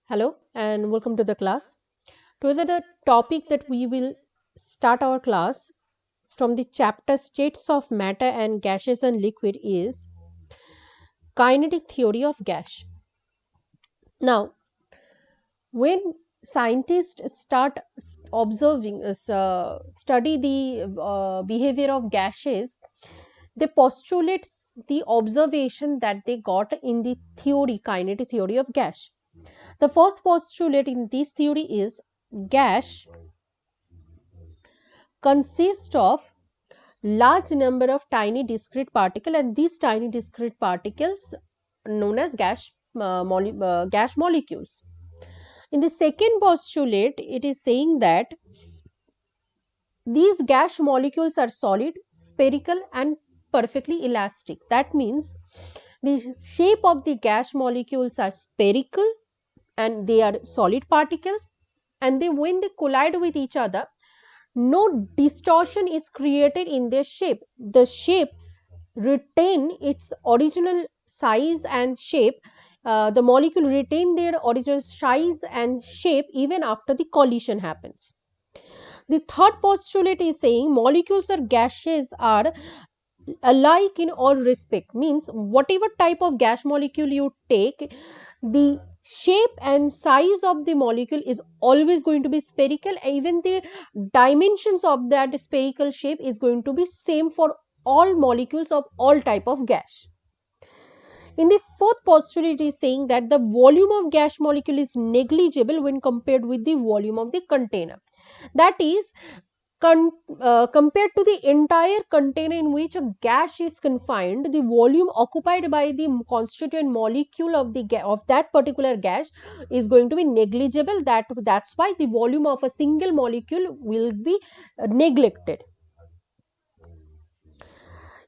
Hello and welcome to the class. Today the topic that we will start our class from the chapter States of Matter and Gases and Liquid is Kinetic Theory of Gas. Now, when scientists start observing, study the behavior of gases, they postulate the observation that they got in the theory, kinetic theory of gas. The first postulate in this theory is gas consist of large number of tiny discrete particles, and these tiny discrete particles known as gas molecules. In the second postulate, it is saying that these gas molecules are solid, spherical and perfectly elastic. That means the shape of the gas molecules are spherical and they are solid particles, and they when they collide with each other, no distortion is created in their shape. The shape retain its original size and shape. The molecule retain their original size and shape even after the collision happens. The third postulate is saying molecules or gases are alike in all respect, means whatever type of gas molecule you take, the shape and size of the molecule is always going to be spherical. Even the dimensions of that spherical shape is going to be same for all molecules of all type of gas. In the fourth postulate is saying that the volume of gas molecule is negligible when compared with the volume of the container. That is, compared to the entire container in which a gas is confined, the volume occupied by the constituent molecule of of that particular gas is going to be negligible. That's why the volume of a single molecule will be neglected.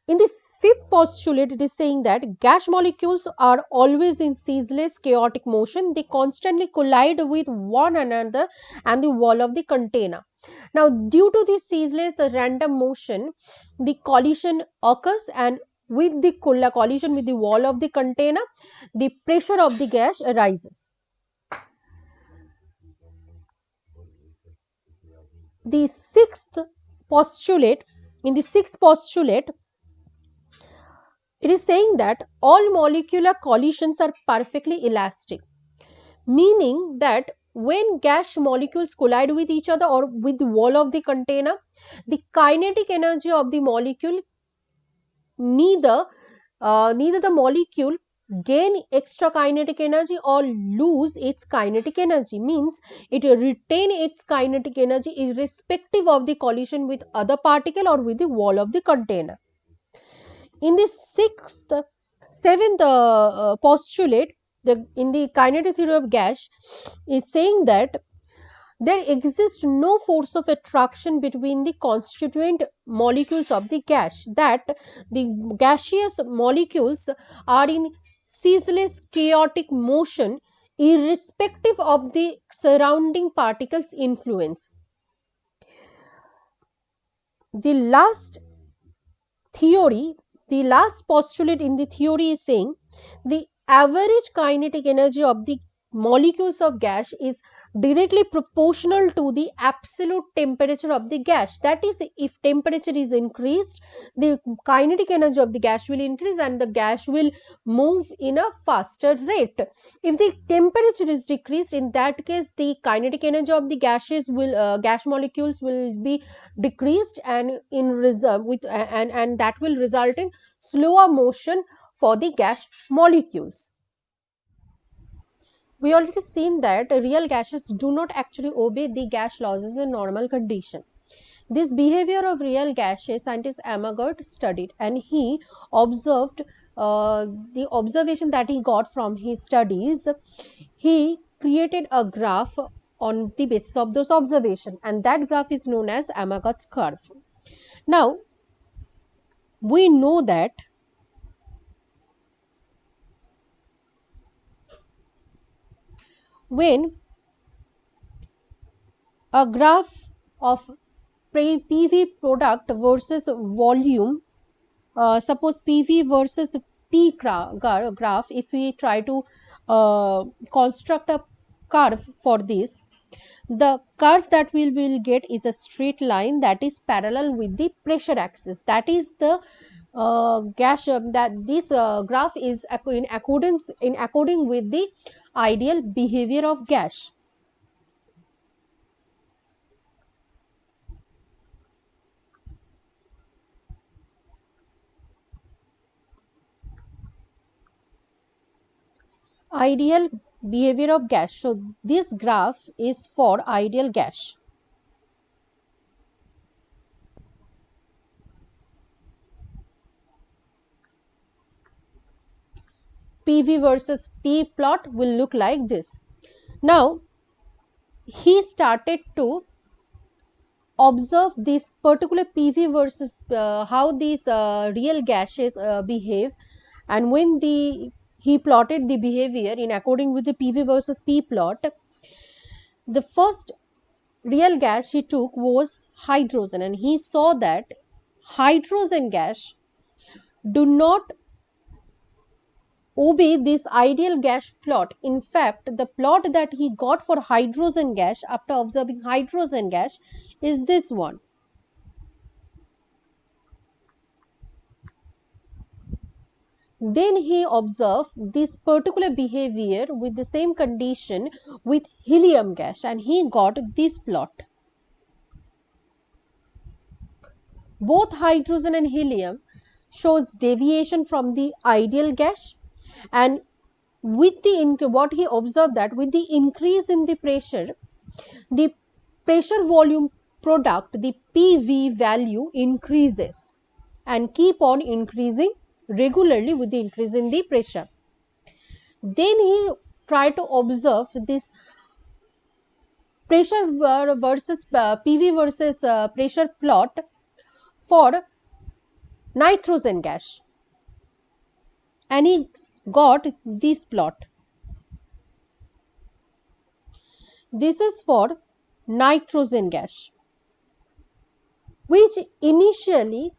In the fifth postulate, it is saying that gas molecules are always in ceaseless chaotic motion. They constantly collide with one another and the wall of the container. Now, due to this ceaseless random motion, the collision occurs, and with the collision with the wall of the container, the pressure of the gas rises. The sixth postulate, in the sixth postulate, it is saying that all molecular collisions are perfectly elastic, meaning that when gas molecules collide with each other or with the wall of the container, the kinetic energy of the molecule, neither the molecule gain extra kinetic energy or lose its kinetic energy, means it retain its kinetic energy irrespective of the collision with other particle or with the wall of the container. In the seventh postulate, in the kinetic theory of gas, is saying that there exists no force of attraction between the constituent molecules of the gas, that the gaseous molecules are in ceaseless chaotic motion irrespective of the surrounding particles' influence. The last theory, the last postulate in the theory is saying the average kinetic energy of the molecules of gas is directly proportional to the absolute temperature of the gas. That is, if temperature is increased, the kinetic energy of the gas will increase and the gas will move in a faster rate. If the temperature is decreased, in that case the kinetic energy of the gas molecules will be decreased, and in reserve with and that will result in slower motion for the gas molecules. We already seen that real gases do not actually obey the gas laws in normal condition. This behavior of real gases scientist Amagat studied, and he observed the observation that he got from his studies. He created a graph on the basis of those observations, and that graph is known as Amagat's curve. Now, we know that when a graph of PV product versus volume, suppose PV versus P graph, if we try to construct a curve for this, the curve that we will get is a straight line that is parallel with the pressure axis. That is the gas that this graph is in according with the ideal behavior of gas. Ideal behavior of gas. So this graph is for ideal gas. PV versus P plot will look like this. Now he started to observe this particular PV versus how these real gases behave, and when he plotted the behavior in according with the PV versus P plot, the first real gas he took was hydrogen, and he saw that hydrogen gas do not obey this ideal gas plot. In fact, the plot that he got for hydrogen gas after observing hydrogen gas is this one. Then he observed this particular behavior with the same condition with helium gas, and he got this plot. Both hydrogen and helium shows deviation from the ideal gas, and with the what he observed that with the increase in the pressure volume product, the PV value increases and keep on increasing regularly with the increase in the pressure. Then he tried to observe this pressure versus PV versus pressure plot for nitrogen gas, and he got this plot. This is for nitrogen gas, which initially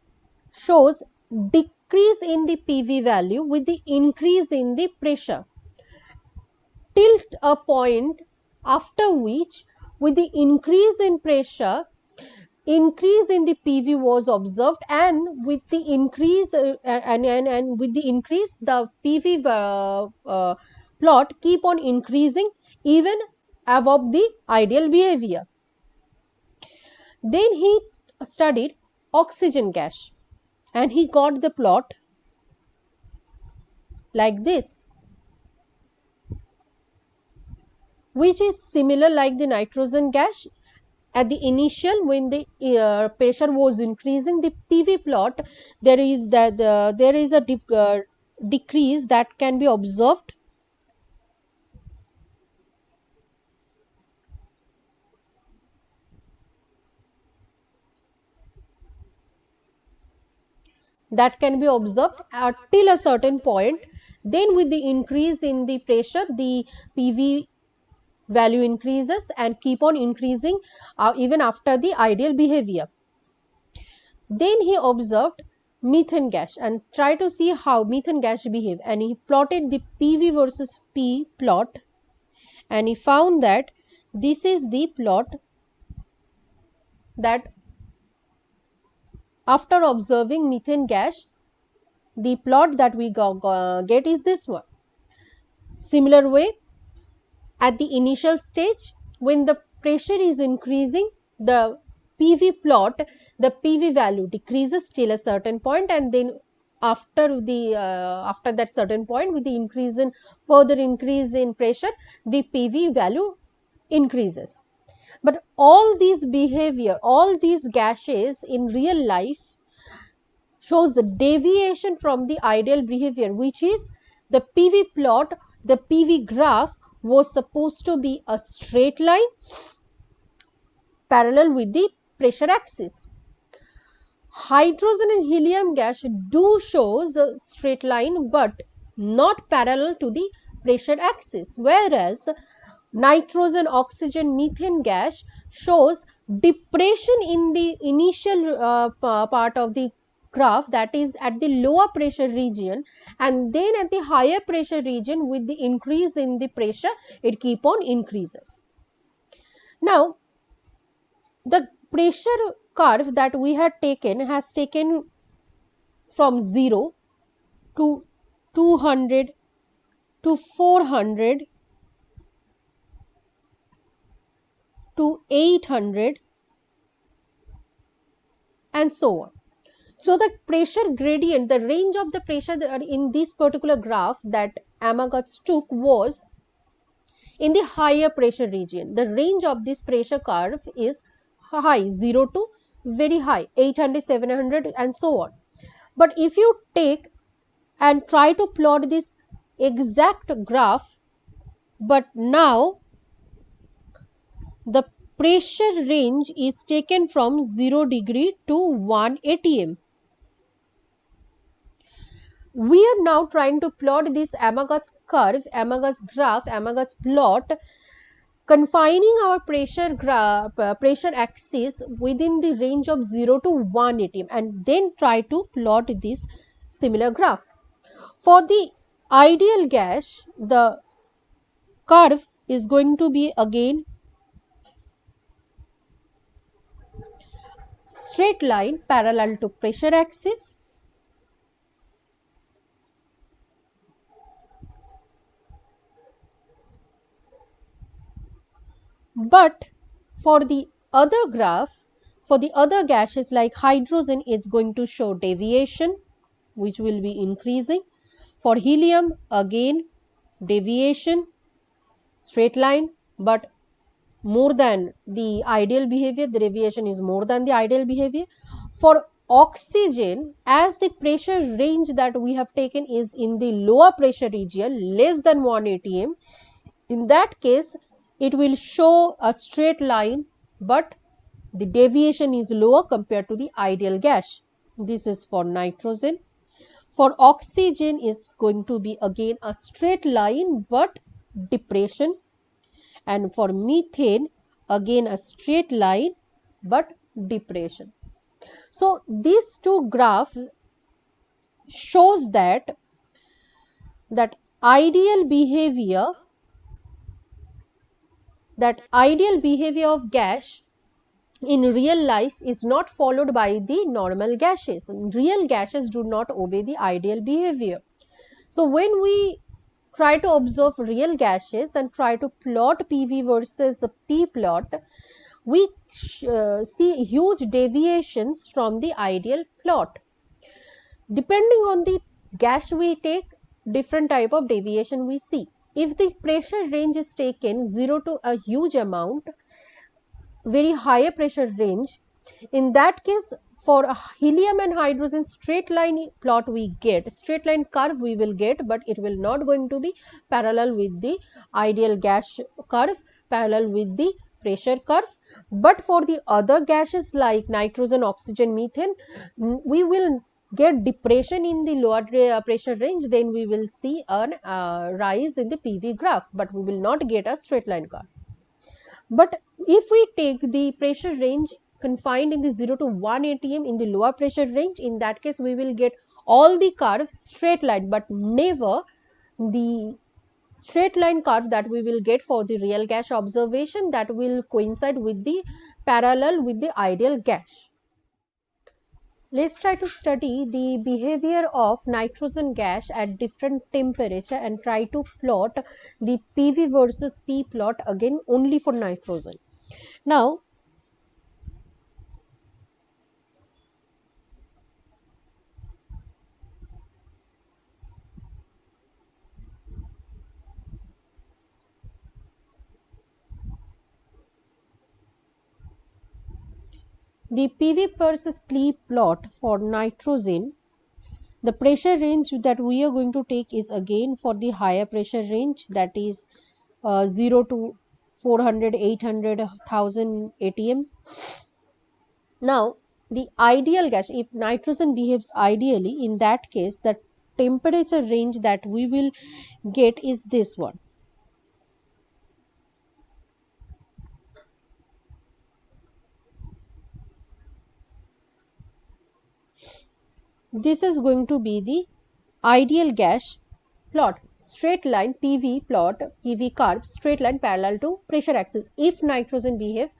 shows decrease in the PV value with the increase in the pressure till a point after which, with the increase in pressure, increase in the PV was observed, and with the increase and with the increase, the PV plot keep on increasing even above the ideal behavior. Then he studied oxygen gas, and he got the plot like this, which is similar like the nitrogen gas. At the initial, when the pressure was increasing, the PV plot, there is a decrease that can be observed. That can be observed till a certain point. Then with the increase in the pressure, the PV value increases and keep on increasing even after the ideal behavior. Then he observed methane gas and tried to see how methane gas behave, and he plotted the PV versus P plot, and he found that this is the plot that after observing methane gas, the plot that we get is this one. Similar way, at the initial stage, when the pressure is increasing, the PV plot, the PV value decreases till a certain point, and then after that certain point, with the further increase in pressure, the PV value increases. But all these behavior, all these gases in real life shows the deviation from the ideal behavior, which is the PV plot, the PV graph was supposed to be a straight line parallel with the pressure axis. Hydrogen and helium gas do shows a straight line but not parallel to the pressure axis, whereas nitrogen, oxygen, methane gas shows depression in the initial part of the graph that is at the lower pressure region, and then at the higher pressure region, with the increase in the pressure, it keep on increases. Now, the pressure curve that we had taken has taken from 0 to 200 to 400 to 800 and so on. So, the pressure gradient, the range of the pressure that in this particular graph that Amagatz took was in the higher pressure region. The range of this pressure curve is high, 0 to very high, 800, 700 and so on. But if you take and try to plot this exact graph, but now the pressure range is taken from 0 degree to 1 atm. We are now trying to plot this Amagatz curve, Amagatz graph, Amagatz plot, confining our pressure axis within the range of 0 to 1 atm, and then try to plot this similar graph. For the ideal gas, the curve is going to be again straight line parallel to pressure axis. But for the other graph, for the other gases like hydrogen, it's going to show deviation, which will be increasing. For helium, again deviation, straight line, but more than the ideal behavior, the deviation is more than the ideal behavior. For oxygen, as the pressure range that we have taken is in the lower pressure region, less than 1 atm, in that case it will show a straight line, but the deviation is lower compared to the ideal gas. This is for nitrogen. For oxygen, it's going to be again a straight line but depression, and for methane again a straight line but depression. So these two graphs shows that ideal behavior, of gas in real life is not followed by the normal gases. Real gases do not obey the ideal behavior. So when we try to observe real gases and try to plot PV versus P plot, we see huge deviations from the ideal plot. Depending on the gas we take, different type of deviation we see. If the pressure range is taken 0 to a huge amount, very higher pressure range, in that case for helium and hydrogen, straight line plot we get, straight line curve we will get, but it will not going to be parallel with the ideal gas curve, parallel with the pressure curve. But for the other gases like nitrogen, oxygen, methane, we will get depression in the lower pressure range, then we will see a rise in the PV graph, but we will not get a straight line curve. But if we take the pressure range confined in the 0 to 1 atm in the lower pressure range, in that case we will get all the curves straight line, but never the straight line curve that we will get for the real gas observation, that will coincide with the parallel with the ideal gas. Let's try to study the behavior of nitrogen gas at different temperature and try to plot the PV versus P plot again only for nitrogen. Now, the PV versus P plot for nitrogen, the pressure range that we are going to take is again for the higher pressure range, that is 0 to 400, 800, 1000 atm. Now, the ideal gas, if nitrogen behaves ideally, in that case the temperature range that we will get is this one. This is going to be the ideal gas plot, straight line PV plot, PV curve, straight line parallel to pressure axis if nitrogen behave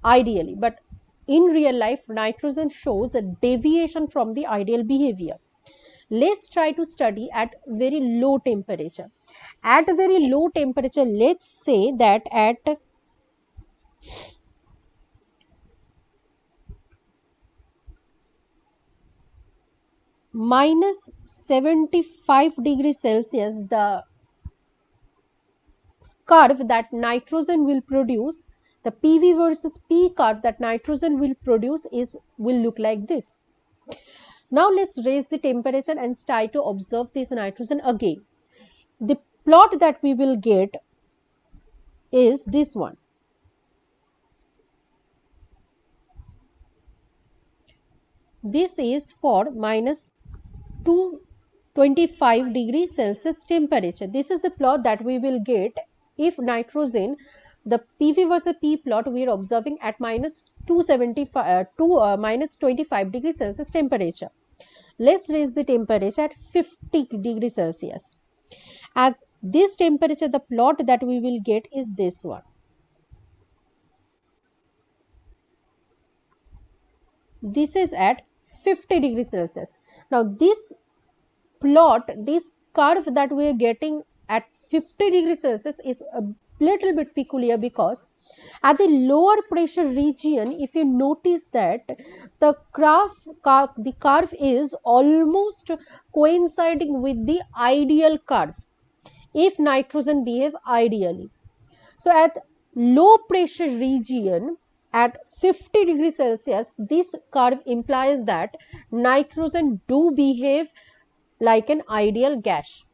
ideally. But in real life, nitrogen shows a deviation from the ideal behavior. Let's try to study at very low temperature. At a very low temperature, let's say that at minus 75 degrees Celsius, the curve that nitrogen will produce, the PV versus P curve that nitrogen will produce will look like this. Now let's raise the temperature and try to observe this nitrogen again. The plot that we will get is this one. This is for minus 225 degrees Celsius temperature. This is the plot that we will get if nitrogen, the PV versus P plot we are observing at minus 25 degrees Celsius temperature. Let's raise the temperature at 50 degrees Celsius. At this temperature, the plot that we will get is this one. This is at 50 degrees Celsius. Now this plot, this curve that we are getting at 50 degrees Celsius is a little bit peculiar because at the lower pressure region, if you notice that the curve is almost coinciding with the ideal curve if nitrogen behave ideally. So at low pressure region at 50 degrees Celsius, this curve implies that nitrogen do behave like an ideal gas.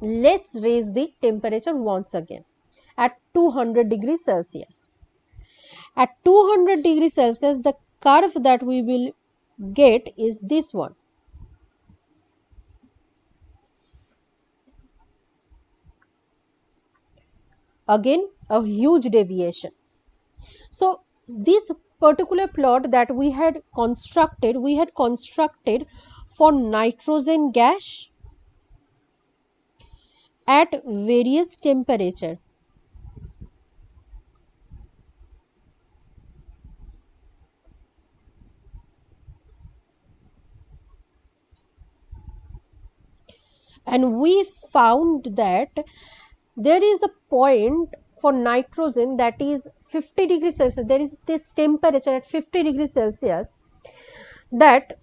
Let's raise the temperature once again at 200 degrees Celsius. At 200 degrees Celsius, the curve that we will get is this one. Again, a huge deviation. So this particular plot that we had constructed for nitrogen gas at various temperature. And we found that there is a point for nitrogen that is 50 degrees Celsius. There is this temperature at 50 degrees Celsius that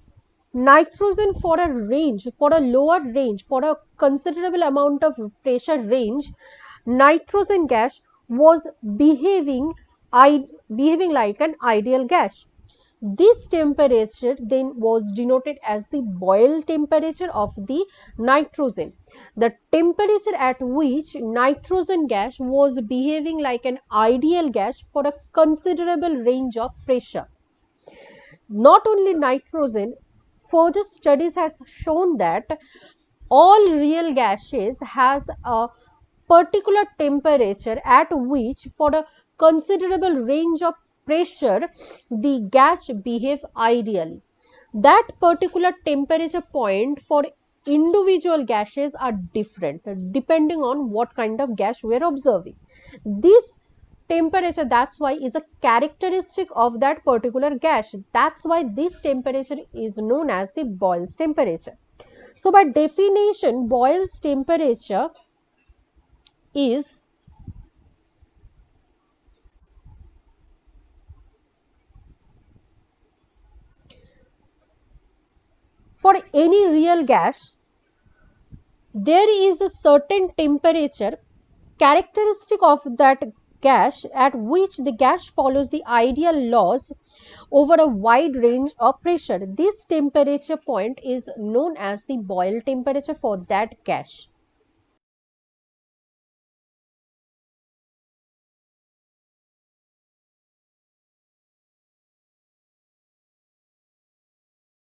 nitrogen for a range, for a lower range, for a considerable amount of pressure range, nitrogen gas was behaving like an ideal gas. This temperature then was denoted as the boil temperature of the nitrogen, the temperature at which nitrogen gas was behaving like an ideal gas for a considerable range of pressure. Not only nitrogen, further studies has shown that all real gases has a particular temperature at which for a considerable range of pressure the gas behave ideally. That particular temperature point for individual gases are different depending on what kind of gas we are observing. This temperature, that's why, is a characteristic of that particular gas. That's why this temperature is known as the Boyle's temperature. So by definition, Boyle's temperature is for any real gas, there is a certain temperature characteristic of that gas at which the gas follows the ideal laws over a wide range of pressure. This temperature point is known as the Boyle temperature for that gas.